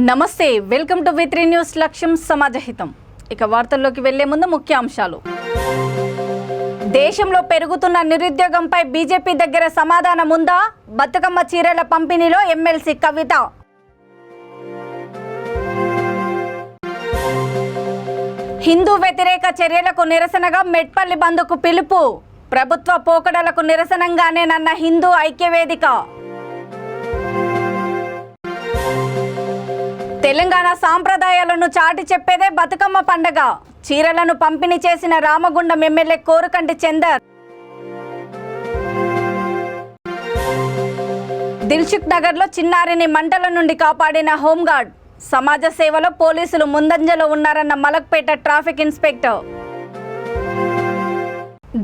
నమస్తే, welcome to వి3 news. లక్ష్యం సమాజహితం. ఇక వార్తల్లోకి వెళ్లే ముందు ముఖ్యాంశాలు. దేశంలో పెరుగుతున్న నిరుద్యోగంపై బీజేపీ దగ్గర సమాధానం ఉందా? బతుకమ్మ చీరల పంపిణీలో ఎమ్మెల్సీ కవిత. హిందూ వ్యతిరేక చర్యలకు నిరసనగా మెట్పల్లి బంద్కు పిలుపు. ప్రభుత్వ పోకడలకు నిరసనంగానేనన్న హిందూ ఐక్యవేదిక. తెలంగాణ సాంప్రదాయాలను చాటి చెప్పేదే బతుకమ్మ పండుగ. చీరలను పంపిణీ చేసిన రామగుండం ఎమ్మెల్యే కోరుకంటి చందర్. దిల్సుఖ్ నగర్లో చిన్నారిని మంటల నుండి కాపాడిన హోంగార్డ్. సమాజ సేవలో పోలీసులు ముందంజలో ఉన్నారన్న మలక్పేట ట్రాఫిక్ ఇన్స్పెక్టర్.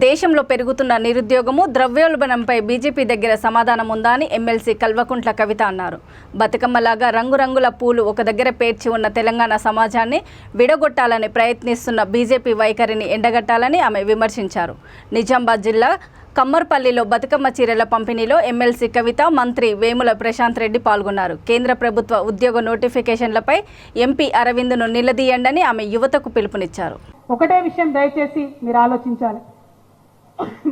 దేశంలో పెరుగుతున్న నిరుద్యోగము, ద్రవ్యోల్బణంపై బీజేపీ దగ్గర సమాధానం ఉందా అని ఎమ్మెల్సీ కల్వకుంట్ల కవిత అన్నారు. బతుకమ్మలాగా రంగురంగుల పూలు ఒక దగ్గర పేర్చి ఉన్న తెలంగాణ సమాజాన్ని విడగొట్టాలని ప్రయత్నిస్తున్న బీజేపీ వైఖరిని ఎండగట్టాలని ఆమె విమర్శించారు. నిజామాబాద్ జిల్లా కమ్మర్పల్లిలో బతుకమ్మ చీరల పంపిణీలో ఎమ్మెల్సీ కవిత, మంత్రి వేముల ప్రశాంత్ రెడ్డి పాల్గొన్నారు. కేంద్ర ప్రభుత్వ ఉద్యోగ నోటిఫికేషన్లపై ఎంపీ అరవింద్ను నిలదీయండని ఆమె యువతకు పిలుపునిచ్చారు. ఒకటే విషయం దయచేసి మీరు ఆలోచించాలి.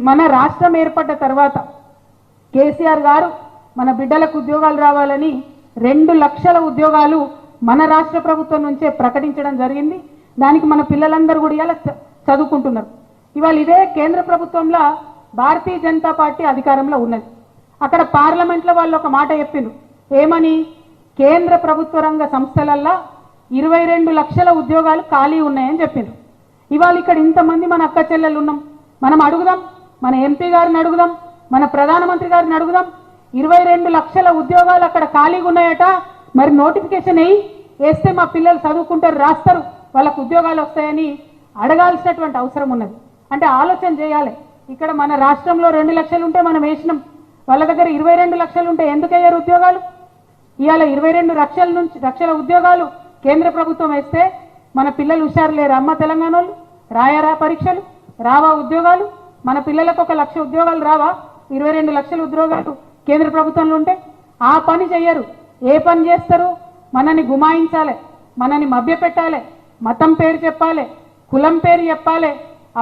మన రాష్ట్రం ఏర్పడ్డ తర్వాత కేసీఆర్ గారు మన బిడ్డలకు ఉద్యోగాలు రావాలని 2 లక్షల ఉద్యోగాలు మన రాష్ట్ర ప్రభుత్వం నుంచే ప్రకటించడం జరిగింది. దానికి మన పిల్లలందరూ కూడా ఇలా చదువుకుంటున్నారు. ఇవాళ ఇదే కేంద్ర ప్రభుత్వంలో భారతీయ జనతా పార్టీ అధికారంలో ఉన్నది. అక్కడ పార్లమెంట్లో వాళ్ళు ఒక మాట చెప్పిండ్రు. ఏమని? కేంద్ర ప్రభుత్వ రంగ సంస్థలల్లో 22 లక్షల ఉద్యోగాలు ఖాళీ ఉన్నాయని చెప్పిండ్రు. ఇవాళ ఇక్కడ ఇంతమంది మన అక్క చెల్లెలు ఉన్నాం. మనం అడుగుదాం, మన ఎంపీ గారిని అడుగుదాం, మన ప్రధానమంత్రి గారిని అడుగుదాం. 22 లక్షల ఉద్యోగాలు అక్కడ ఖాళీగా ఉన్నాయట. మరి నోటిఫికేషన్ వేస్తే మా పిల్లలు చదువుకుంటారు, రాస్తారు, వాళ్ళకు ఉద్యోగాలు వస్తాయని అడగాల్సినటువంటి అవసరం ఉన్నది. అంటే ఆలోచన చేయాలి. ఇక్కడ మన రాష్ట్రంలో 2 లక్షలు ఉంటే మనం వేసినాం, వాళ్ళ దగ్గర 22 లక్షలు ఉంటే ఎందుకు అయ్యారు ఉద్యోగాలు? ఇవాళ 22 లక్షల ఉద్యోగాలు కేంద్ర ప్రభుత్వం వేస్తే మన పిల్లలు హుషారు లేరు. అమ్మ తెలంగాణ వాళ్ళు రాయరా పరీక్షలు? రావా ఉద్యోగాలు? మన పిల్లలకు 1 లక్ష ఉద్యోగాలు రావా? 22 లక్షల ఉద్యోగాలు కేంద్ర ప్రభుత్వంలో ఉంటే ఆ పని చెయ్యరు. ఏ పని చేస్తారు? మనని గుమాయించాలి, మనని మభ్యపెట్టాలి, మతం పేరు చెప్పాలి, కులం పేరు చెప్పాలి,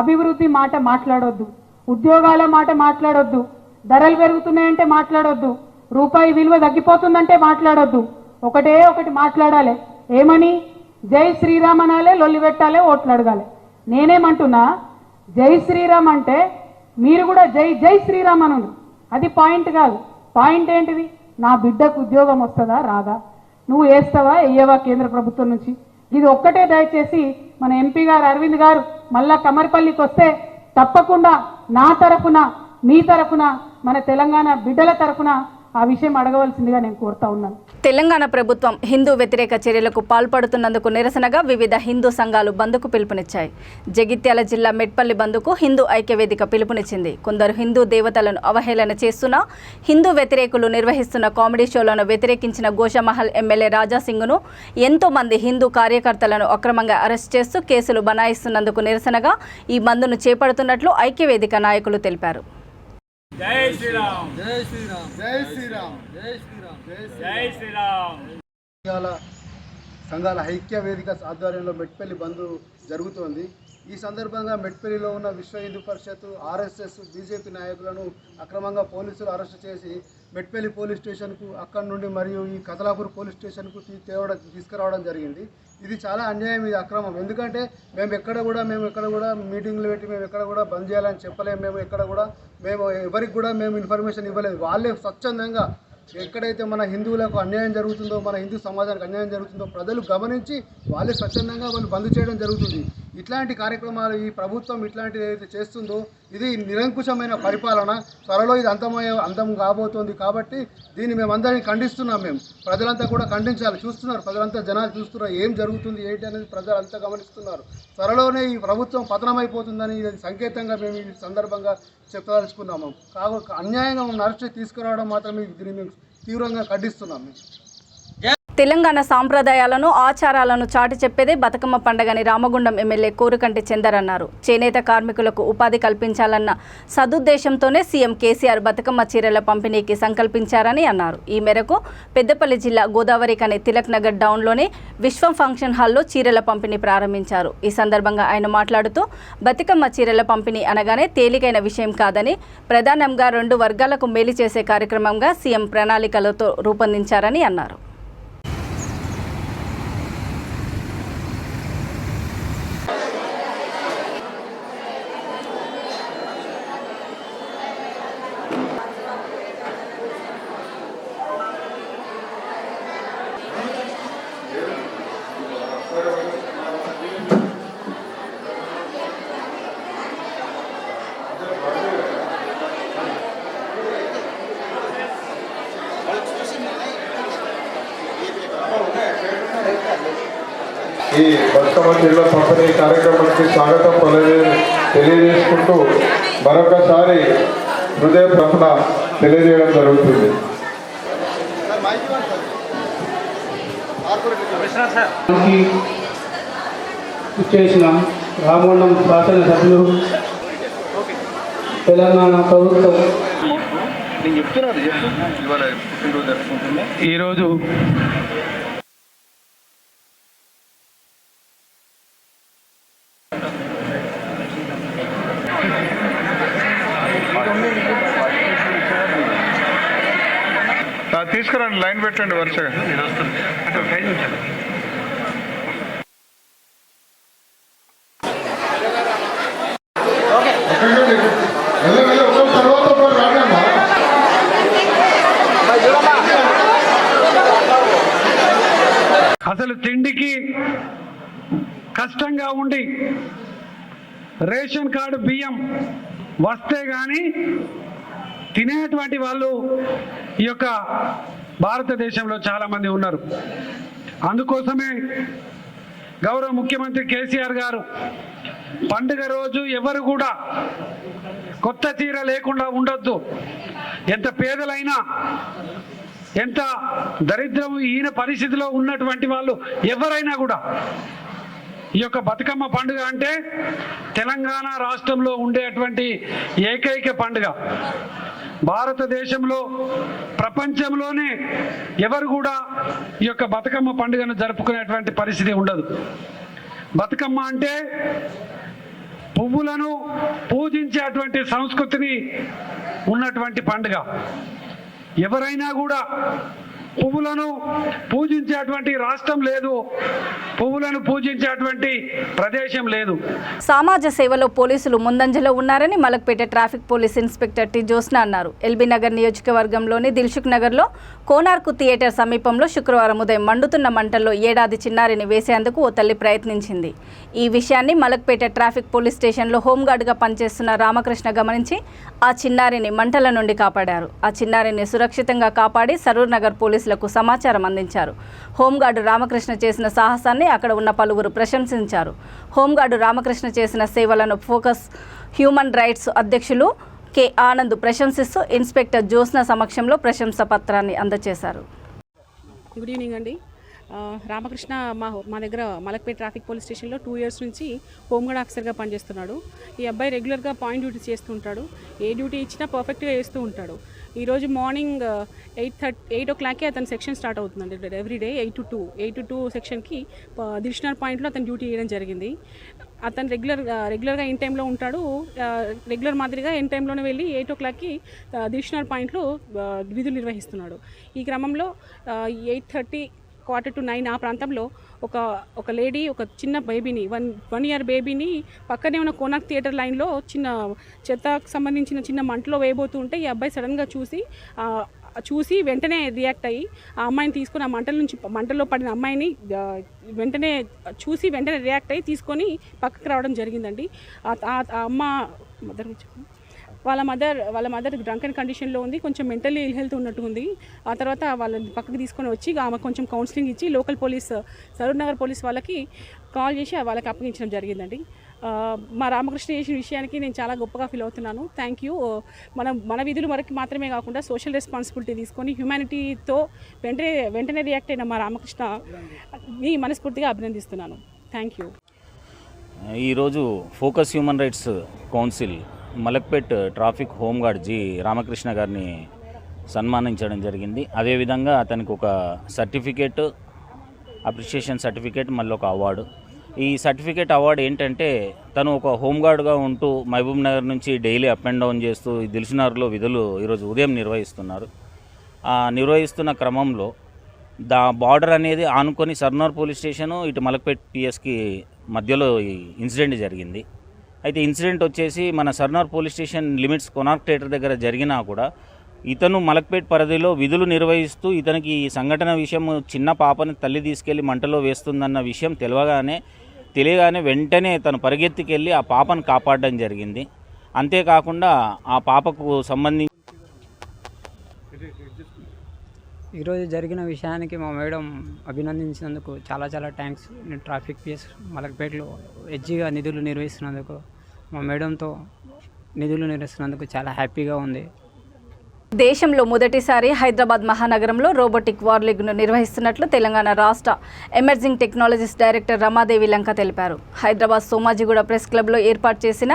అభివృద్ధి మాట మాట్లాడొద్దు, ఉద్యోగాల మాట మాట్లాడొద్దు, ధరలు పెరుగుతున్నాయంటే మాట్లాడొద్దు, రూపాయి విలువ తగ్గిపోతుందంటే మాట్లాడొద్దు. ఒకటే ఒకటి మాట్లాడాలి. ఏమని? జై శ్రీరామ్ అనాలే, లొల్లి పెట్టాలి, ఓట్లు అడగాలి. నేనేమంటున్నా, జై శ్రీరామ్ అంటే మీరు కూడా జై జై శ్రీరామ్ అను. అది పాయింట్ కాదు. పాయింట్ ఏంటిది? నా బిడ్డకు ఉద్యోగం వస్తుందా రాదా? నువ్వు వేస్తావా వెయ్యవా కేంద్ర ప్రభుత్వం నుంచి? ఇది ఒక్కటే దయచేసి మన ఎంపీ గారు అరవింద్ గారు మళ్ళా కమర్పల్లికి వస్తే తప్పకుండా నా తరఫున, మీ తరఫున, మన తెలంగాణ బిడ్డల తరఫున ఆ విషయం అడగవలసిందిగా నేను కోరుతా ఉన్నాను. తెలంగాణ ప్రభుత్వం హిందూ వ్యతిరేక చర్యలకు పాల్పడుతున్నందుకు నిరసనగా వివిధ హిందూ సంఘాలు బంద్కు పిలుపునిచ్చాయి. జగిత్యాల జిల్లా మెట్పల్లి బంద్కు హిందూ ఐక్యవేదిక పిలుపునిచ్చింది. కొందరు హిందూ దేవతలను అవహేళన చేస్తున్నా, హిందూ వ్యతిరేకులు నిర్వహిస్తున్న కామెడీ షోలను వ్యతిరేకించిన గోషామహల్ ఎమ్మెల్యే రాజాసింగ్ను, ఎంతో మంది హిందూ కార్యకర్తలను అక్రమంగా అరెస్ట్ చేస్తూ కేసులు బనాయిస్తున్నందుకు నిరసనగా ఈ బంద్ను చేపడుతున్నట్లు ఐక్యవేదిక నాయకులు తెలిపారు. జై శ్రీరామ్, జై శ్రీరామ్, జై శ్రీరామ్, జై శ్రీరామ్, జై శ్రీరామ్. సంఘాల ఐక్య వేదిక ఆధ్వర్యంలో మెట్పల్లి బంద్ జరుగుతోంది. ఈ సందర్భంగా మెట్పల్లిలో ఉన్న విశ్వ హిందూ పరిషత్, ఆర్ఎస్ఎస్, బీజేపీ నాయకులను అక్రమంగా పోలీసులు అరెస్టు చేసి మెట్పల్లి పోలీస్ స్టేషన్కు, అక్కడి నుండి మరియు ఈ కదలాపూర్ పోలీస్ స్టేషన్కు తీసుకురావడం జరిగింది. ఇది చాలా అన్యాయం, ఇది అక్రమం. ఎందుకంటే మేము ఎక్కడ కూడా మీటింగ్లు పెట్టి మేము ఎక్కడ కూడా బంద్ చేయాలని చెప్పలేము. మేము ఎవరికి కూడా మేము ఇన్ఫర్మేషన్ ఇవ్వలేదు. వాళ్ళే స్వచ్ఛందంగా ఎక్కడైతే మన హిందువులకు అన్యాయం జరుగుతుందో, మన హిందూ సమాజానికి అన్యాయం జరుగుతుందో ప్రజలు గమనించి వాళ్ళే స్వచ్ఛందంగా వాళ్ళు బంద్ చేయడం జరుగుతుంది. ఇట్లాంటి కార్యక్రమాలు ఈ ప్రభుత్వం ఇట్లాంటిది ఏదైతే చేస్తుందో ఇది నిరంకుశమైన పరిపాలన. త్వరలో ఇది అంతం కాబోతోంది. కాబట్టి దీన్ని మేమందరినీ ఖండిస్తున్నాం. మేము ప్రజలంతా కూడా ఖండించాలి. చూస్తున్నారు, ప్రజలంతా జనాలు చూస్తున్నారు ఏం జరుగుతుంది ఏంటి అనేది ప్రజలంతా గమనిస్తున్నారు. త్వరలోనే ఈ ప్రభుత్వం పతనమైపోతుందని ఇది సంకేతంగా మేము ఈ సందర్భంగా చెప్పదలుచుకున్నాము. కాబట్టి అన్యాయంగా అరెస్ట్ తీసుకురావడం మాత్రమే దీన్ని మేము తీవ్రంగా ఖండిస్తున్నాం. తెలంగాణ సాంప్రదాయాలను ఆచారాలను చాటి చెప్పేదే బతుకమ్మ పండుగని రామగుండం ఎమ్మెల్యే కోరుకంటి చందర్ అన్నారు. చేనేత కార్మికులకు ఉపాధి కల్పించాలన్న సదుద్దేశంతోనే సీఎం కేసీఆర్ బతుకమ్మ చీరల పంపిణీకి సంకల్పించారని అన్నారు. ఈ మేరకు పెద్దపల్లి జిల్లా గోదావరి కని తిలక్ నగర్ డౌన్లోని విశ్వం ఫంక్షన్ హాల్లో చీరల పంపిణీ ప్రారంభించారు. ఈ సందర్భంగా ఆయన మాట్లాడుతూ బతుకమ్మ చీరల పంపిణీ అనగానే తేలికైన విషయం కాదని, ప్రధానంగా 2 వర్గాలకు మేలు చేసే కార్యక్రమంగా సీఎం ప్రణాళికలతో రూపొందించారని అన్నారు. ఈ బతుకమ్మ చీరల పంపిణీ కార్యక్రమానికి స్వాగతం తెలియజేసుకుంటూ మరొకసారి హృదయపూర్వక తెలియజేయడం జరుగుతుంది. చేసిన రామగుండం శాసనసభ్యులు, తెలంగాణ ప్రభుత్వం ఈరోజు తీసుకురండి, లైన్ పెట్టండి వరుసగా. అసలు తిండికి కష్టంగా ఉండి రేషన్ కార్డు బియ్యం వస్తే కానీ తినేటువంటి వాళ్ళు ఈ యొక్క భారతదేశంలో చాలామంది ఉన్నారు. అందుకోసమే గౌరవ ముఖ్యమంత్రి కేసీఆర్ గారు పండుగ రోజు ఎవరు కూడా కొత్త చీర లేకుండా ఉండొద్దు, ఎంత పేదలైనా ఎంత దరిద్రం ఈయన పరిస్థితిలో ఉన్నటువంటి వాళ్ళు ఎవరైనా కూడా ఈ యొక్క బతుకమ్మ పండుగ అంటే తెలంగాణ రాష్ట్రంలో ఉండేటువంటి ఏకైక పండుగ. భారతదేశంలో ప్రపంచంలోనే ఎవరు కూడా ఈ యొక్క బతుకమ్మ పండుగను జరుపుకునేటువంటి పరిస్థితి ఉండదు. బతుకమ్మ అంటే పువ్వులను పూజించేటువంటి సంస్కృతిని ఉన్నటువంటి పండుగ. ఎవరైనా కూడా పువ్వులను పూజించేటువంటి రాష్ట్రం లేదు, పువ్వులను పూజించేటువంటి ప్రదేశం లేదు. సమాజ సేవలో పోలీసులు ముందంజలో ఉన్నారని Malakpet traffic police inspector T Jyotsna అన్నారు. ఎల్బీ నగర్ నియోజకవర్గంలోని దిల్సుఖ్ నగర్లో కోనార్కు థియేటర్ సమీపంలో శుక్రవారం ఉదయం మండుతున్న మంటల్లో ఏడాది చిన్నారిని వేసేందుకు ఓ తల్లి ప్రయత్నించింది. ఈ విషయాన్ని మలక్పేట ట్రాఫిక్ పోలీస్ స్టేషన్లో హోంగార్డుగా పనిచేస్తున్న రామకృష్ణ గమనించి ఆ చిన్నారిని మంటల నుండి కాపాడారు. ఆ చిన్నారిని సురక్షితంగా కాపాడి సరూర్ నగర్ పోలీసులకు సమాచారం అందించారు. హోంగార్డు రామకృష్ణ చేసిన సాహసాన్ని అక్కడ ఉన్న పలువురు ప్రశంసించారు. హోంగార్డు రామకృష్ణ చేసిన సేవలను ఫోకస్ హ్యూమన్ రైట్స్ అధ్యక్షులు కె ఆనంద్ ప్రశంసిస్తూ ఇన్స్పెక్టర్ జ్యోత్స్న సమక్షంలో ప్రశంసా పత్రాన్ని అందజేశారు. గుడ్ ఈవినింగ్ అండి. రామకృష్ణ మా దగ్గర మలక్పేట ట్రాఫిక్ పోలీస్ స్టేషన్లో 2 years నుంచి హోంగార్డ్ ఆఫీసర్గా పనిచేస్తున్నాడు. ఈ అబ్బాయి రెగ్యులర్గా పాయింట్ డ్యూటీ చేస్తుంటాడు. ఏ డ్యూటీ ఇచ్చినా పర్ఫెక్ట్గా చేస్తూ ఉంటాడు. ఈరోజు మార్నింగ్ 8 o'clock అతని సెక్షన్ స్టార్ట్ అవుతుందండి. ఎవ్రీడే 8 to 2 సెక్షన్కి దిల్సుఖ్నగర్ పాయింట్లో అతను డ్యూటీ చేయడం జరిగింది. అతను రెగ్యులర్గా ఇన్ టైంలో ఉంటాడు. రెగ్యులర్ మాదిరిగా ఇన్ టైంలోనే వెళ్ళి 8 o'clockకి దిల్సుఖ్నగర్ పాయింట్లో విధులు నిర్వహిస్తున్నాడు. ఈ క్రమంలో 8:30 quarter to 9 ఆ ప్రాంతంలో ఒక లేడీ ఒక చిన్న బేబీని 1 year బేబీని పక్కనే ఉన్న కోనార్క్ థియేటర్ లైన్లో చిన్న చెత్తకు సంబంధించిన చిన్న మంటలో వేయబోతూ ఉంటే ఈ అబ్బాయి సడన్గా చూసి వెంటనే రియాక్ట్ అయ్యి ఆ అమ్మాయిని తీసుకొని ఆ మంటల్లో పడిన అమ్మాయిని వెంటనే రియాక్ట్ అయ్యి తీసుకొని పక్కకు రావడం జరిగిందండి. ఆ అమ్మ వాళ్ళ మదర్ డ్రంకెన్ కండిషన్లో ఉంది, కొంచెం మెంటల్లీ ఇల్ హెల్త్ ఉన్నట్టు ఉంది. ఆ తర్వాత వాళ్ళని పక్కకు తీసుకొని వచ్చి ఆమె కొంచెం కౌన్సిలింగ్ ఇచ్చి local police Saroor Nagar police వాళ్ళకి కాల్ చేసి వాళ్ళకి అప్పగించడం జరిగిందండి. మా రామకృష్ణ చేసిన విషయానికి నేను చాలా గొప్పగా ఫీల్ అవుతున్నాను. Thank you. మన విధులు వరకు మాత్రమే కాకుండా సోషల్ రెస్పాన్సిబిలిటీ తీసుకొని హ్యుమానిటీతో వెంటనే రియాక్ట్ అయిన మా రామకృష్ణ మీ మనస్ఫూర్తిగా అభినందిస్తున్నాను. Thank you. ఈరోజు focus human rights council Malakpet traffic home guard G Ramakrishna గారిని సన్మానించడం జరిగింది. అదేవిధంగా అతనికి ఒక సర్టిఫికేట్, అప్రిషియేషన్ సర్టిఫికేట్, మళ్ళీ ఒక అవార్డు. ఈ సర్టిఫికేట్ అవార్డు ఏంటంటే తను ఒక హోంగార్డ్గా ఉంటూ మహబూబ్ నగర్ నుంచి డైలీ అప్ అండ్ డౌన్ చేస్తూ దిల్సుఖ్నగర్లో విధులు ఈరోజు ఉదయం నిర్వహిస్తున్నారు. నిర్వహిస్తున్న క్రమంలో బార్డర్ అనేది ఆనుకొని సర్నార్ పోలీస్ స్టేషను ఇటు మలక్పేట్ పిఎస్కి మధ్యలో ఈ ఇన్సిడెంట్ జరిగింది. అయితే ఇన్సిడెంట్ వచ్చేసి మన సర్నార్ police station limits Konark theatre దగ్గర జరిగినా కూడా ఇతను మలక్పేట్ పరిధిలో విధులు నిర్వహిస్తూ ఇతనికి ఈ సంఘటన విషయం చిన్న పాపని తల్లి తీసుకెళ్లి మంటలో వేస్తుందన్న విషయం తెలియగానే వెంటనే తను పరిగెత్తికెళ్ళి ఆ పాపను కాపాడడం జరిగింది. అంతేకాకుండా ఆ పాపకు సంబంధించి ఈరోజు జరిగిన విషయానికి మా మేడం అభినందించినందుకు చాలా థ్యాంక్స్. నేను ట్రాఫిక్ పిఎస్ మలక్పేటలో ఎడ్జిగా నిధులు నిర్వహిస్తున్నందుకు మా మేడంతో నిధులు నిర్వహిస్తున్నందుకు చాలా హ్యాపీగా ఉంది. దేశంలో మొదటిసారి హైదరాబాద్ మహానగరంలో రోబోటిక్ వార్ లీగ్ను నిర్వహిస్తున్నట్లు తెలంగాణ రాష్ట్ర emerging technologies director Ramadevi Lanka తెలిపారు. హైదరాబాద్ సోమాజిగూడ ప్రెస్ క్లబ్లో ఏర్పాటు చేసిన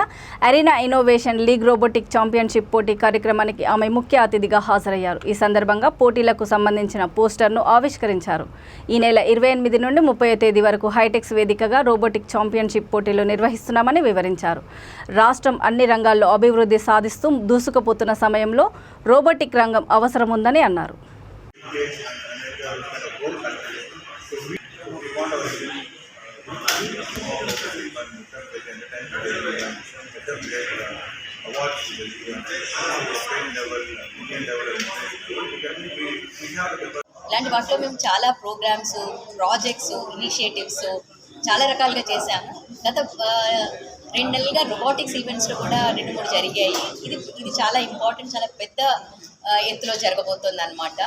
arena innovation league robotic championship పోటీ కార్యక్రమానికి ఆమె ముఖ్య అతిథిగా హాజరయ్యారు. ఈ సందర్భంగా పోటీలకు సంబంధించిన పోస్టర్ను ఆవిష్కరించారు. ఈ నెల 28 నుండి 30 తేదీ వరకు హైటెక్స్ వేదికగా రోబోటిక్ ఛాంపియన్షిప్ పోటీలు నిర్వహిస్తున్నామని వివరించారు. రాష్ట్రం అన్ని రంగాల్లో అభివృద్ధి సాధిస్తూ దూసుకుపోతున్న సమయంలో రోబోటిక్ రంగం అవసరముందని అన్నారు. ఇలాంటి వాటిలో మేము చాలా ప్రోగ్రామ్స్, ప్రాజెక్ట్స్, ఇనిషియేటివ్స్ చాలా రకాలుగా చేశాము. గత 2 నెలలుగా రోబోటిక్స్ ఈవెంట్స్లో కూడా 2-3 జరిగాయి. ఇది చాలా ఇంపార్టెంట్, చాలా పెద్ద ఎత్తులో జరగబోతుంది అనమాట.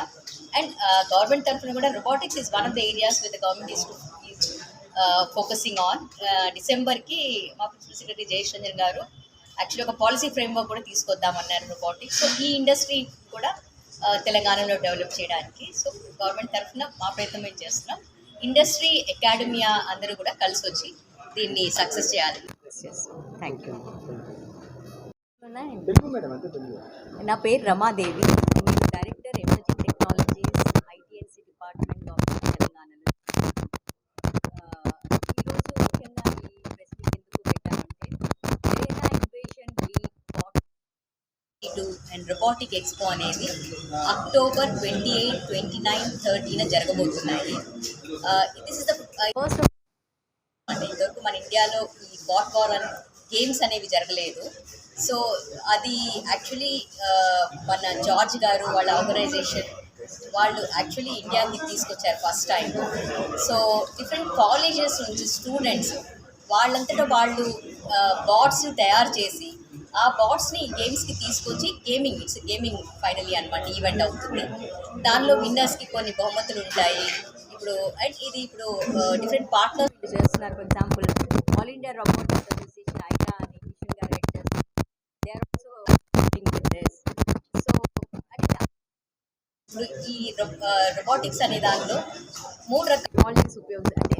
అండ్ గవర్నమెంట్ తరఫున కూడా robotics is one of the areas with the government is focusing on. డిసెంబర్కి మా ప్రిన్సిపల్ సెక్రటరీ జయేష్ రంజన్ గారు యాక్చువల్లీ ఒక పాలసీ ఫ్రేమ్వర్క్ కూడా తీసుకొద్దామన్నారు రోబోటిక్స్. సో ఈ ఇండస్ట్రీ కూడా తెలంగాణలో డెవలప్ చేయడానికి సో గవర్నమెంట్ తరఫున మా ప్రయత్నం మేము చేస్తున్నాం. ఇండస్ట్రీ, అకాడమియా అందరూ కూడా కలిసి వచ్చి దీన్ని సక్సెస్ చేయాలి. Thank you. నా పేరు రమాదేవి, నేను director emerging technologies ITNC department government తెలంగాణలో. ఈరోజు ముఖ్యంగా ఈ ప్రెస్ మీట్ ఎందుకు పెట్టామంటే arena innovation league and robotic expo అనేది అక్టోబర్ 28, 29, 30 జరగబోతున్నాయి. దిస్ ఇస్ ద ఫస్ట్ అంటే ఇంతవరకు మన ఇండియాలో ఈ బాట్ వార్ అని గేమ్స్ అనేవి జరగలేదు. సో అది యాక్చువల్లీ మన జార్జ్ గారు వాళ్ళ ఆర్గనైజేషన్ వాళ్ళు యాక్చువల్లీ ఇండియాకి తీసుకొచ్చారు first time. So different colleges నుంచి స్టూడెంట్స్ వాళ్ళంతటా వాళ్ళు బాట్స్ని తయారు చేసి ఆ బాట్స్ని గేమ్స్కి తీసుకొచ్చి గేమింగ్ ఫైనలీ అనమాట ఈవెంట్ అవుతుంది. దానిలో విన్నర్స్కి కొన్ని బహుమతులు ఉంటాయి. ఇప్పుడు డిఫరెంట్ పార్ట్నర్స్ చేస్తున్నారు. For example all India robotic association AIRA అని mission directors they are also working with this. So ఇప్పుడు ఈ రోబోటిక్స్ అనే దానిలో 3 రకాల టెక్నాలజీస్ ఉపయోగిస్తారు. అంటే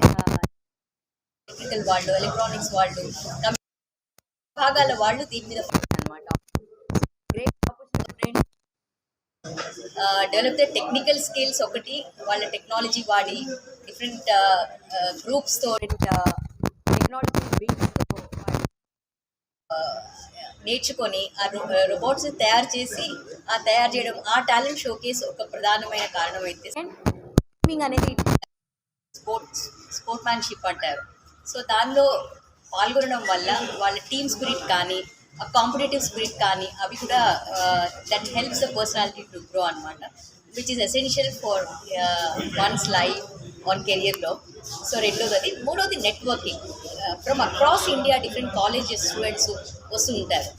టెక్నికల్ వాళ్ళు, ఎలక్ట్రానిక్స్ వాళ్ళు, భాగాల వాళ్ళు దీని మీద అనమాట. Great opportunity develop the technical skills. ఒకటి వాళ్ళ టెక్నాలజీ వాడి డిఫరెంట్ గ్రూప్స్తో టెక్నాలజీ బిల్డ్స్తో నేర్చుకొని ఆ రోబోట్స్ తయారు చేసి తయారు చేయడం, ఆ టాలెంట్ షోకేస్ ఒక ప్రధానమైన కారణం అయితే. అండ్ గేమింగ్ అనేది స్పోర్ట్మ్యాన్షిప్ అంటారు. సో దానిలో పాల్గొనడం వల్ల వాళ్ళ టీమ్ స్పిరిట్ కానీ, ఆ కాంపిటేటివ్ స్పిరిట్ కానీ అవి కూడా that helps the personality to grow అనమాట, which is essential for one's life and కెరియర్లో. సో రెండోది. మూడోది networking. From across India different colleges students వస్తూ ఉంటారు.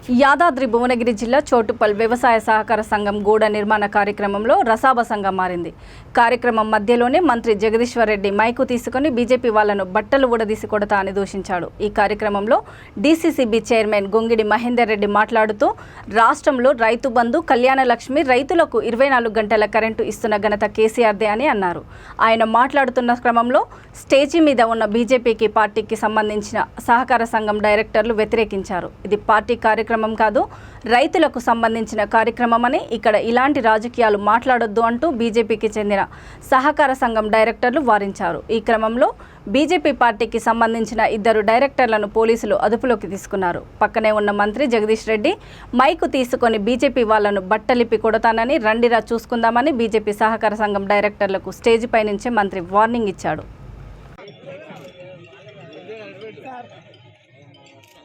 యాదాద్రి భువనగిరి జిల్లా చోటుపల్ వ్యవసాయ సహకార సంఘం గోడ నిర్మాణ కార్యక్రమంలో రసాబసంగా మారింది. కార్యక్రమం మధ్యలోనే మంత్రి జగదీశ్వర్ రెడ్డి మైకు తీసుకుని బీజేపీ వాళ్లను బట్టలు ఊడదీసి కొడతా అని దూషించాడు. ఈ కార్యక్రమంలో డీసీసీబీ చైర్మన్ గొంగిడి మహేందర్ రెడ్డి మాట్లాడుతూ రాష్ట్రంలో రైతు బంధు, కళ్యాణ లక్ష్మి, రైతులకు 24 గంటల కరెంటు ఇస్తున్న ఘనత కేసీఆర్దే అని అన్నారు. ఆయన మాట్లాడుతున్న క్రమంలో స్టేజీ మీద ఉన్న బీజేపీకి పార్టీకి సంబంధించిన సహకార సంఘం డైరెక్టర్లు వ్యతిరేకించారు. ఇది పార్టీ కార్యక్రమం కాదు, రైతులకు సంబంధించిన కార్యక్రమమని, ఇక్కడ ఇలాంటి రాజకీయాలు మాట్లాడొద్దు అంటూ బీజేపీకి చెందిన సహకార సంఘం డైరెక్టర్లు వారించారు. ఈ క్రమంలో బీజేపీ పార్టీకి సంబంధించిన 2 డైరెక్టర్లను పోలీసులు అదుపులోకి తీసుకున్నారు. పక్కనే ఉన్న మంత్రి జగదీష్ రెడ్డి మైకు తీసుకొని బీజేపీ వాళ్లను బట్టలిప్పి కొడతానని, రండిరా చూసుకుందామని బీజేపీ సహకార సంఘం డైరెక్టర్లకు స్టేజ్ పై నుంచే మంత్రి వార్నింగ్ ఇచ్చాడు.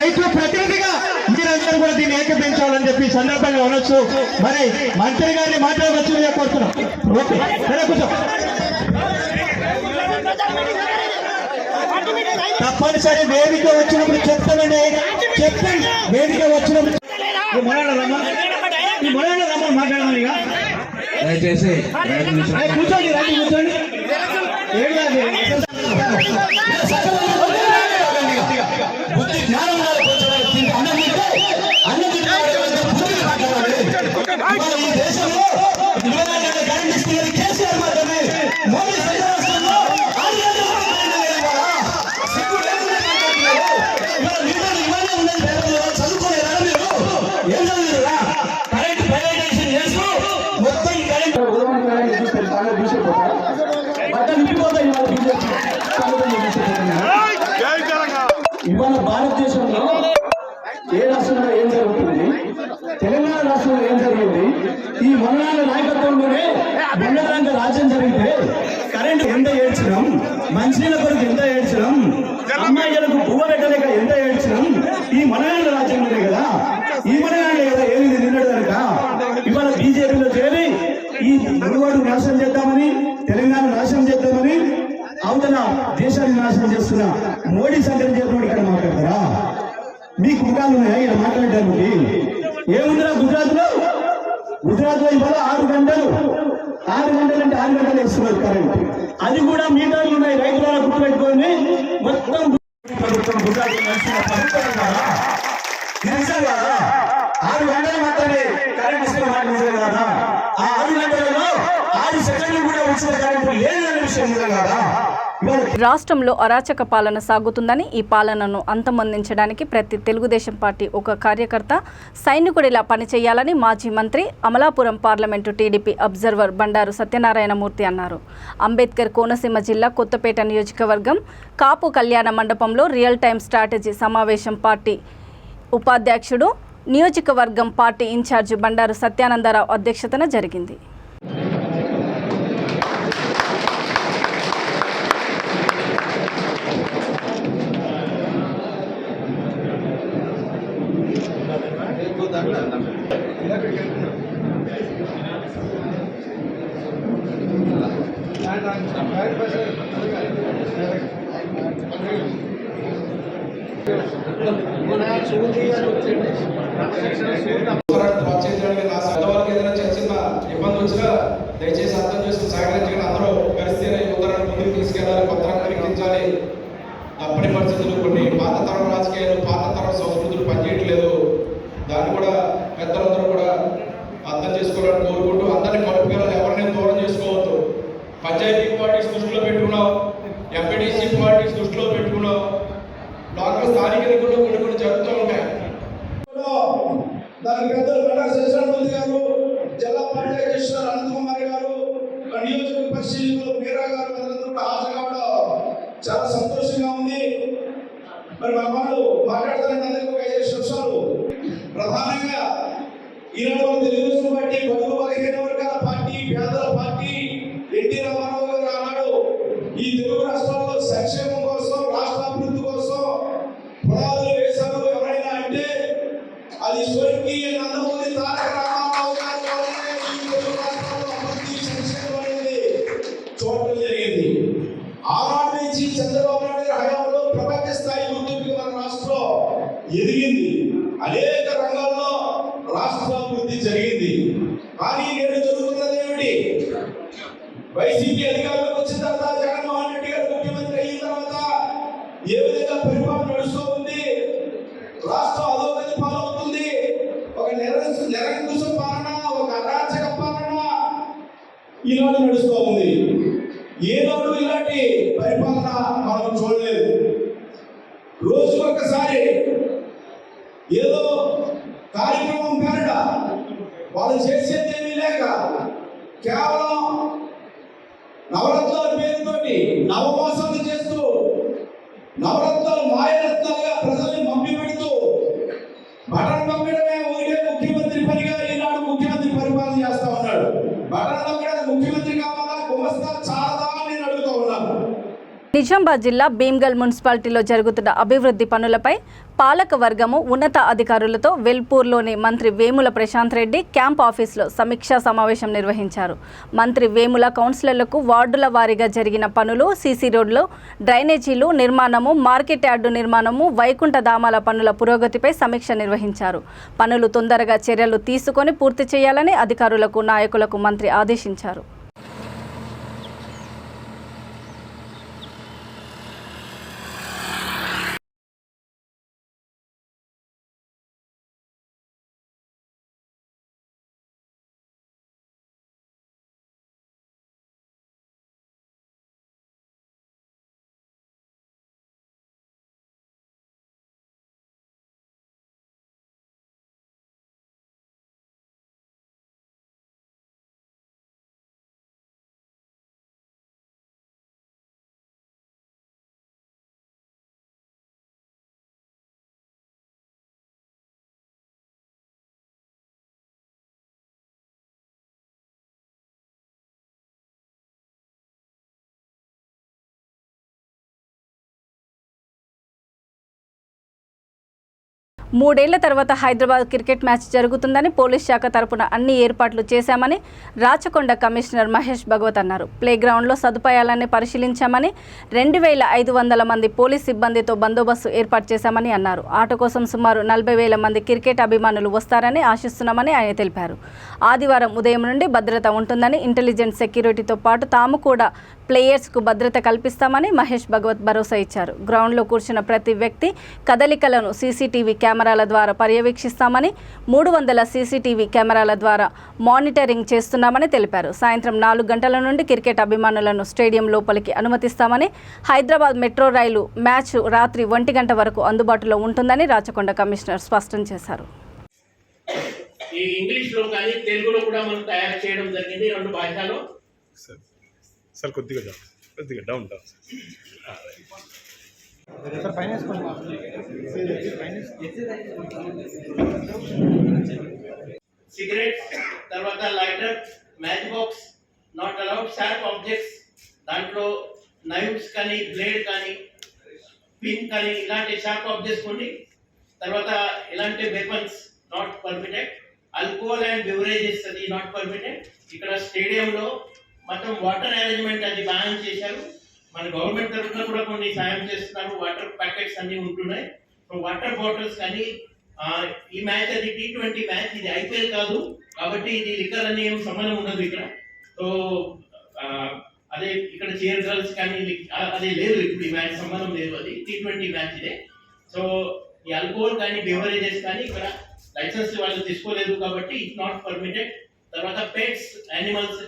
రైతు ప్రతినిధిగా మీరందరూ కూడా దీన్ని ఏకీపించాలని చెప్పి సందర్భంగా అనొచ్చు. మరి మంత్రి గారిని మాట్లాడవచ్చు కోరుతున్నాం. తప్పనిసరి వేదిక వచ్చినప్పుడు చెప్తానండి, వేదిక వచ్చినప్పుడు మాట్లాడాలి. ఇక దయచేసి కూర్చోండి, రండి కూర్చోండి. ఇవాళ భారతదేశంలో ఏ రాష్ట్రంలో ఏం జరుగుతుంది, తెలంగాణ రాష్ట్రంలో ఏం జరిగింది, ఈ మొన్నాళ్ళ నాయకత్వంలోనే బండరంగ రాజ్యం జరిగితే కరెంటు ఎంత ఏడ్చినాం, మంచినీళ్ళ కొరకు ఎంత ఏడ్చినాం, అమ్మాయిలకు పువ్వు పెట్టలేక ఎంత ఏడ్చినాం, ఈ మనగాళ్ళ రాజ్యంలోనే కదా, ఈ మనగాళ్ళే కదా ఏమి నిన్నడు కనుక ఇవాళ బీజేపీలో చేరి ఈ మనువాడు నాశనం చేద్దామని, తెలంగాణ నాశనం చేద్దామని, అవతల దేశాన్ని నాశనం చేస్తున్న మోడీ సంఘటన చేద్దామని ఇక్కడ మాట్లాడతారా? మీకు ముఖాలు ఉన్నాయా ఇక్కడ మాట్లాడడానికి? ఏముందిరా గుజరాత్ లో ఇవాళ 6 గంటలు అంటే 6 గంటలు ఇస్తున్నారు కరెంట్. అది కూడా మీటర్లు ఉన్నాయి, రైతుల గుర్తుపెట్టుకొని మొత్తం గుజరాత్ కదా 6 గంటలు మాత్రమే కరెంట్ ఇస్తున్న కదా. ఆ 6 గంటలలో 6 సెకండ్లు కూడా వచ్చిన కరెంటు లేదనే విషయం కదా. రాష్ట్రంలో అరాచక పాలన సాగుతుందని, ఈ పాలనను అంతమొందించడానికి ప్రతి తెలుగుదేశం పార్టీ ఒక కార్యకర్త, సైనికుడిలా పనిచేయాలని మాజీ మంత్రి, Amalapuram parliament TDP observer Bandaru Satyanarayana Murthy అన్నారు. అంబేద్కర్ కోనసీమ జిల్లా కొత్తపేట నియోజకవర్గం కాపు కళ్యాణ మండపంలో రియల్ టైమ్ స్ట్రాటజీ సమావేశం పార్టీ ఉపాధ్యక్షుడు, నియోజకవర్గం పార్టీ ఇన్ఛార్జి బండారు సత్యానందరావు అధ్యక్షతన జరిగింది. ఇబ్బంది వచ్చినా దయచేసి అర్థం చేసుకుని సహకరించగల అందరూ కలిస్తేనే ఉత్తరాన్ని ముందుకు తీసుకెళ్లాలి, కొత్తరాన్ని ప్రకటించాలి. అప్పటి పరిస్థితులు కొన్ని పాత తరం రాజకీయాలు, పాత తరం సంస్కృతులు పనిచేయట్లేదు. దాన్ని కూడా పెద్దలందరూ కూడా అర్థం చేసుకోవాలని కోరుకుంటూ అందరినీ కలుపుకెళ్ళాలి, ఎవరిని దూరం చేసుకోవద్దు. పంచాయతీ పార్టీస్ దృష్టిలో పెట్టుకున్నాం, ఎంపీటీసీ పార్టీస్ దృష్టిలో పెట్టుకున్నాం. లోకల్ స్థానిక ఎన్నికల్లో కొన్ని జరుగుతూ ఉంటాయి. దాని పెద్దలు బండారు సత్యనారాయణమూర్తి గారు, జిల్లా పార్టీ అధ్యక్షుడు అనంతకుమార్ గారు, నియోజకవర్గ పరిశీలకులు మీరా గారు అందరూ హాజరు కావడం చాలా సంతోషంగా ఉంది. మరి మన వాళ్ళు మాట్లాడతారని అందరికీ ఒక 5 నిమిషాలు. ప్రధానంగా ఈనాడు తెలుగుదేశం పార్టీ బడుగు బలహీన వర్గాల పార్టీ, పేదల పార్టీ, ఎన్టీ రామారావు గారు అన్నాడు ఈ తెలుగు రాష్ట్రాల్లో సంక్షేమం కోసం, రాష్ట్ర అభివృద్ధి కోసం పునాదులు వేశారు ఎవరైనా అంటే అది స్వర్గీయ నందమూరి తారక రామారావు గారు వల్లనే ఈ తెలుగు రాష్ట్రాల్లో అభివృద్ధి, సంక్షేమం అనేది చూడటం జరిగింది. ఆనాటి నుంచి చంద్రబాబు నాయుడు గారి హయాంలో ప్రపంచ స్థాయి గుర్తింపుకి మన రాష్ట్రం ఎదిగింది. అనేక రంగాల్లో రాష్ట్ర అభివృద్ధి జరిగింది. కానీ నేడు జరుగుతున్నది ఏమిటి? వైసీపీ అధికారంలోకి వచ్చిన తర్వాత, జగన్మోహన్ రెడ్డి గారు ముఖ్యమంత్రి అయిన తర్వాత ఏ విధంగా పరిపాలన నడుస్తూ ఉంది? రాష్ట్రం అధోగతి పాలవుతుంది. ఒక నిరంకుశ పాలన, ఒక అరాచక పాలన ఈనాడు నడుస్తూ ఉంది. ఏనాడు ఇలాంటి పరిపాలన మనం చూడలేదు. రోజుకొకసారి ఏదో కార్యక్రమం పేరట వాళ్ళు చేసేదేమీ లేక కేవలం నవరత్నాల పేరుతోటి నవమోసాలు చేస్తూ, నవరత్నాలు మాయరత్నాలుగా ప్రజల్ని మభ్య పెడుతూ, బటన్ నొక్కడమే ఊరికే ముఖ్యమంత్రి పనిగా ఈనాడు ముఖ్యమంత్రి పరిపాలన చేస్తా ఉన్నాడు. బటన్ నొక్కడానికి ముఖ్యమంత్రి కావాలా, గుమస్తా చాలదా అని నేను అడుగుతూ ఉన్నాను. నిజామాబాద్ జిల్లా భీమ్గల్ మున్సిపాలిటీలో జరుగుతున్న అభివృద్ధి పనులపై పాలక వర్గము ఉన్నత అధికారులతో వెల్పూర్లోని మంత్రి వేముల ప్రశాంత్ రెడ్డి క్యాంప్ ఆఫీసులో సమీక్షా సమావేశం నిర్వహించారు. మంత్రి వేముల కౌన్సిలర్లకు వార్డుల వారీగా జరిగిన పనులు, సీసీ రోడ్లు, డ్రైనేజీలు నిర్మాణము, మార్కెట్ యార్డు నిర్మాణము, వైకుంఠ ధామాల పనుల పురోగతిపై సమీక్ష నిర్వహించారు. పనులు తొందరగా చర్యలు తీసుకొని పూర్తి చేయాలని అధికారులకు, నాయకులకు మంత్రి ఆదేశించారు. మూడేళ్ల తర్వాత హైదరాబాద్ క్రికెట్ మ్యాచ్ జరుగుతుందని పోలీస్ శాఖ తరపున అన్ని ఏర్పాట్లు చేశామని రాచకొండ కమిషనర్ మహేష్ భగవత్ అన్నారు. ప్లేగ్రౌండ్లో సదుపాయాలన్నీ పరిశీలించామని, 2500 మంది పోలీస్ సిబ్బందితో బందోబస్తు ఏర్పాటు చేశామని అన్నారు. ఆట కోసం సుమారు 40,000 మంది క్రికెట్ అభిమానులు వస్తారని ఆశిస్తున్నామని ఆయన తెలిపారు. ఆదివారం ఉదయం నుండి భద్రత ఉంటుందని, ఇంటెలిజెన్స్ సెక్యూరిటీతో పాటు తాము కూడా ప్లేయర్స్కు భద్రత కల్పిస్తామని మహేష్ భగవత్ భరోసా ఇచ్చారు. గ్రౌండ్లో కూర్చున్న ప్రతి వ్యక్తి కదలికలను సీసీటీవీ కెమెరాల ద్వారా పర్యవేక్షిస్తామని, 300 సీసీటీవీ కెమెరాల ద్వారా మానిటరింగ్ చేస్తున్నామని తెలిపారు. సాయంత్రం 4 గంటల నుండి క్రికెట్ అభిమానులను స్టేడియం లోపలికి అనుమతిస్తామని, హైదరాబాద్ మెట్రో రైలు మ్యాచ్ రాత్రి 1 గంట వరకు అందుబాటులో ఉంటుందని రాచకొండ కమిషనర్ స్పష్టం చేశారు. ఈ ఇంగ్లీష్లో కానీ తెలుగులో కూడా మనం తయారు చేయడం జరిగింది, 2 భాషలో. సార్ కొద్దిగా డౌన్ సిగరెట్స్, తర్వాత lighter, match box not allowed, sharp objects, దాంట్లో నైఫ్స్ కానీ, బ్లేడ్ కానీ, పిన్ కానీ, ఇలాంటి షార్ప్ ఆబ్జెక్ట్స్ కొన్ని, తర్వాత ఇలాంటి weapons not permitted, alcohol and beverages అది నాట్ పర్మిటెడ్. ఇక్కడ స్టేడియంలో మొత్తం వాటర్ అరేంజ్మెంట్ అది బ్యాన్ చేశారు. మన గవర్నమెంట్ తరఫున కూడా కొన్ని సాయం చేస్తున్నారు. వాటర్ ప్యాకెట్స్ అన్ని ఉంటున్నాయి. సో వాటర్ బాటిల్స్ కానీ, ఈ మ్యాచ్ అది T20 మ్యాచ్, ఇది IPL కాదు కాబట్టి ఇది లిక్కర్ అని ఏం సంబంధం ఉండదు ఇక్కడ. సో అదే ఇక్కడ చైర్ గర్ల్స్ కానీ అదే లేదు, ఇప్పుడు ఈ మ్యాచ్ సంబంధం లేదు, అది T20 మ్యాచ్ ఇదే. సో ఈ ఆల్కహాల్ కానీ, బెవరేజెస్ కానీ ఇక్కడ లైసెన్స్ వాళ్ళు తీసుకోలేదు కాబట్టి ఇట్స్ నాట్ పర్మిటెడ్. తర్వాత పెట్స్, యానిమల్స్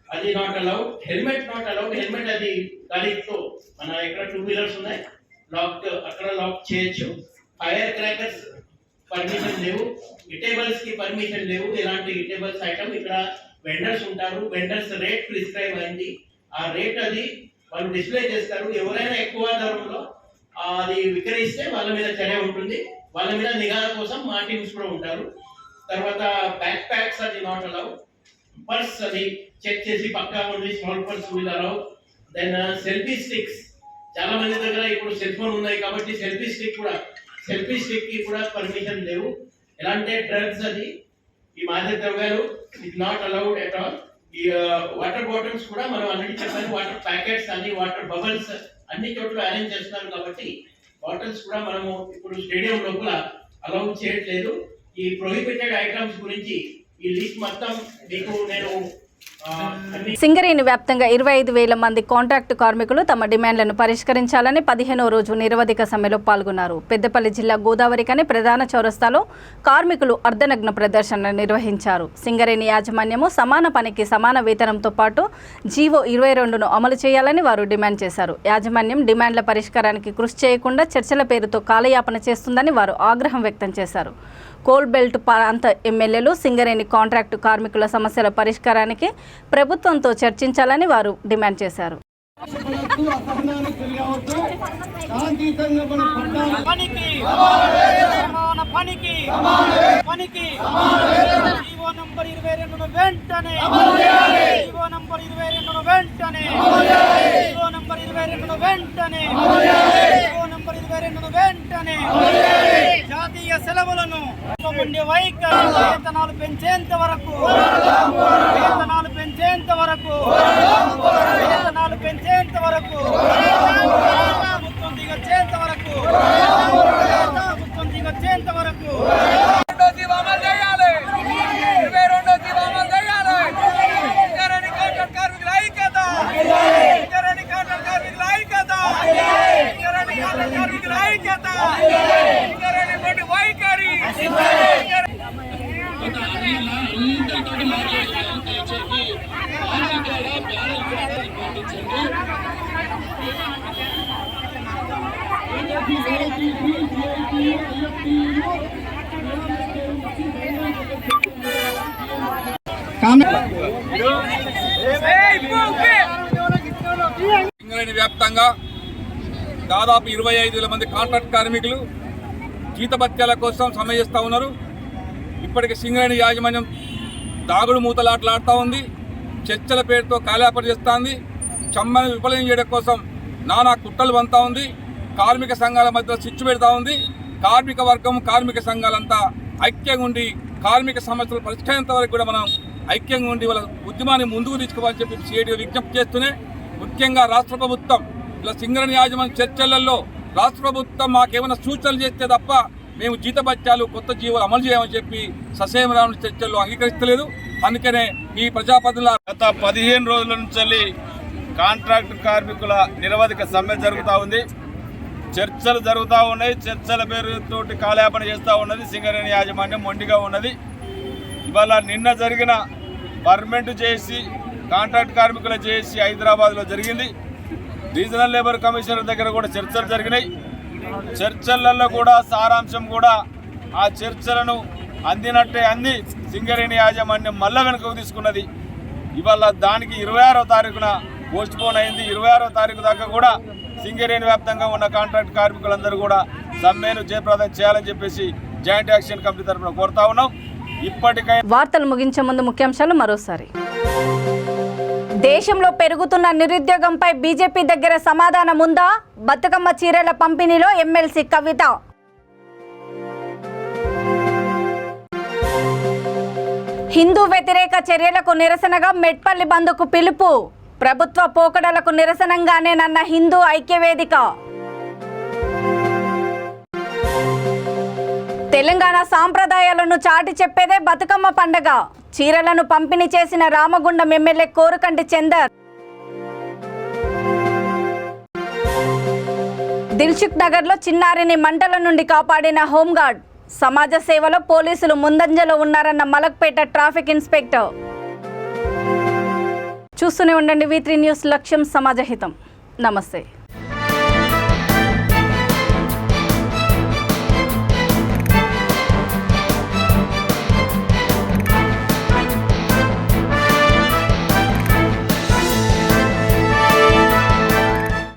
అది not allowed. Helmet not allowed. Helmet అది గాలితో మన ఇక్కడ 2 వీలర్స్ ఉన్నాయి, లాక్ అక్కడ లాక్ చేయొచ్చు. ఫైర్ క్రాకర్స్ పర్మిషన్ లేవు. ఈటేబుల్స్ కి పర్మిషన్ లేవు. ఇలాంటి ఈటేబుల్స్ ఐటమ్ ఇక్కడ వెండర్స్ ఉంటారు. వెండర్స్ రేట్ ప్రిస్క్రైబ్ అయింది. ఆ రేట్ అది వాళ్ళు డిస్ప్లే చేస్తారు. ఎవరైనా ఎక్కువ ధరలో అది విక్రయిస్తే వాళ్ళ మీద చర్య ఉంటుంది. వాళ్ళ మీద నిఘా కోసం మా టీమ్స్ కూడా ఉంటారు. తర్వాత బ్యాక్ ప్యాక్స్ అది నాట్ అలౌడ్. పర్స్ అది చెక్ చేసి పక్కా ఉంది, small purse will allow. Then selfie sticks, చాలా మంది దగ్గర ఇప్పుడు సెల్ ఫోన్ ఉన్నాయి కాబట్టి సెల్ఫీ స్టిక్ కి కూడా పర్మిషన్ లేవు. ఎలాంటి డ్రగ్స్ అది, ఈ మాదక ద్రవ్యాలు it not allowed at all. ఈ వాటర్ బాటిల్స్ కూడా మనం అన్నిటి చెప్పాను, వాటర్ ప్యాకెట్స్ అన్ని, వాటర్ బబుల్స్ అన్ని చోట్ల అరేంజ్ చేస్తున్నారు కాబట్టి బాటిల్స్ కూడా మనము ఇప్పుడు స్టేడియం లోపల అలౌ చేయట్లేదు. ఈ ప్రొహిబిటెడ్ ఐటమ్స్ గురించి ఈ లిస్ట్ మొత్తం మీకు నేను సింగరేణి వ్యాప్తంగా 25,000 మంది కాంట్రాక్టు కార్మికులు తమ డిమాండ్లను పరిష్కరించాలని 15వ రోజు నిరవధిక సమ్మెలో పాల్గొన్నారు. పెద్దపల్లి జిల్లా గోదావరికని ప్రధాన చౌరస్తాలో కార్మికులు అర్ధనగ్న ప్రదర్శన నిర్వహించారు. సింగరేణి యాజమాన్యము సమాన పనికి సమాన వేతనంతో పాటు జీవో 22ను అమలు చేయాలని వారు డిమాండ్ చేశారు. యాజమాన్యం డిమాండ్ల పరిష్కారానికి కృషి చేయకుండా చర్చల పేరుతో కాలయాపన చేస్తుందని వారు ఆగ్రహం వ్యక్తం చేశారు. కోల్ బెల్ట్ ప్రాంత ఎమ్మెల్యేలు సింగరేణి కాంట్రాక్టు కార్మికుల సమస్యల పరిష్కారానికి ప్రభుత్వంతో చర్చించాలని వారు డిమాండ్ చేశారు. జాతీయ సెలవులను వైఖరి వేతనాలు పెంచేంత వరకు ప్రభుత్వం దిగొచ్చేంత వరకు సింగరేణి వ్యాప్తంగా దాదాపు 25,000 మంది కాంట్రాక్ట్ కార్మికులు జీతభత్యాల కోసం సమ్మె చేస్తూ ఉన్నారు. ఇప్పటికి సింగరేణి యాజమాన్యం దాగుడు మూతలాటలాడుతూ ఉంది. చర్చల పేరుతో కాలాపన చేస్తోంది. సమ్మెను విఫలం చేయడం కోసం నానా కుట్రలు వంతా ఉంది. కార్మిక సంఘాల మధ్య చిచ్చు పెడతా ఉంది. కార్మిక వర్గం కార్మిక సంఘాలంతా ఐక్యంగా ఉండి కార్మిక సమస్యలు పరిష్కరించేంత వరకు కూడా మనం ఐక్యంగా ఉండి వాళ్ళ ఉద్యమాన్ని ముందుకు తీసుకోవాలని చెప్పి సిఐటిగా విజ్ఞప్తి చేస్తూనే ముఖ్యంగా రాష్ట్ర ప్రభుత్వం ఇలా సింగరేణి యాజమాన్య చర్చలలో రాష్ట్ర ప్రభుత్వం మాకేమైనా సూచనలు చేస్తే తప్ప మేము జీతభత్యాలు కొత్త జీవోలు అమలు చేయమని చెప్పి ససేమరామ చర్చల్లో అంగీకరిస్తలేదు. అందుకనే ఈ ప్రజాప్రతినిధుల గత 15 రోజుల నుంచి కాంట్రాక్ట్ కార్మికుల నిరవధిక సమ్మె జరుగుతూ ఉంది. చర్చలు జరుగుతూ ఉన్నాయి. చర్చల పేరుతోటి కాలయాపన చేస్తూ ఉన్నది సింగరేణి యాజమాన్యం మొండిగా ఉన్నది. ఇవాళ నిన్న జరిగిన పర్మనెంట్ చేసి కాంట్రాక్ట్ కార్మికుల చేసి హైదరాబాద్లో జరిగింది. రీజనల్ లేబర్ కమిషనర్ దగ్గర కూడా చర్చలు జరిగినాయి. చర్చలలో కూడా సారాంశం కూడా ఆ చర్చలను అందినట్టే అంది సింగరేణి యాజమాన్యం మళ్ళా వెనుకకు తీసుకున్నది. ఇవాళ దానికి 26వ తారీఖున పోస్ట్ పోన్ అయింది. 26వ తారీఖు దాకా కూడా సింగరేణి వ్యాప్తంగా ఉన్న కాంట్రాక్ట్ కార్మికులందరూ కూడా సమ్మెను జయప్రదం చేయాలని చెప్పేసి జాయింట్ యాక్షన్ కమిటీ తరఫున కోరుతా ఉన్నాం. ఇప్పటికైనా వార్తలు ముగించే ముందు ముఖ్యాంశాలు మరోసారి. దేశంలో పెరుగుతున్న నిరుద్యోగంపై బీజేపీ దగ్గర సమాధానం ఉందా? బతుకమ్మ చీరల పంపిణీలో ఎమ్మెల్సీ కవిత. హిందూ వ్యతిరేక చర్యలకు నిరసనగా మెట్పల్లి బంద్కు పిలుపు. ప్రభుత్వ పోకడలకు నిరసనంగానేనన్న హిందూ ఐక్యవేదిక. తెలంగాణ సాంప్రదాయాలను చాటి చెప్పేదే బతుకమ్మ పండుగ. చీరలను పంపిణీ చేసిన రామగుండం ఎమ్మెల్యే కోరుకంటి చందర్. దిల్సుఖ్ నగర్లో చిన్నారిని మంటల నుండి కాపాడిన హోంగార్డ్. సమాజ సేవలో పోలీసులు ముందంజలో ఉన్నారన్న మలక్పేట ట్రాఫిక్ ఇన్స్పెక్టర్. చూస్తూనే ఉండండి V3 న్యూస్, లక్ష్యం సమాజహితం. నమస్తే.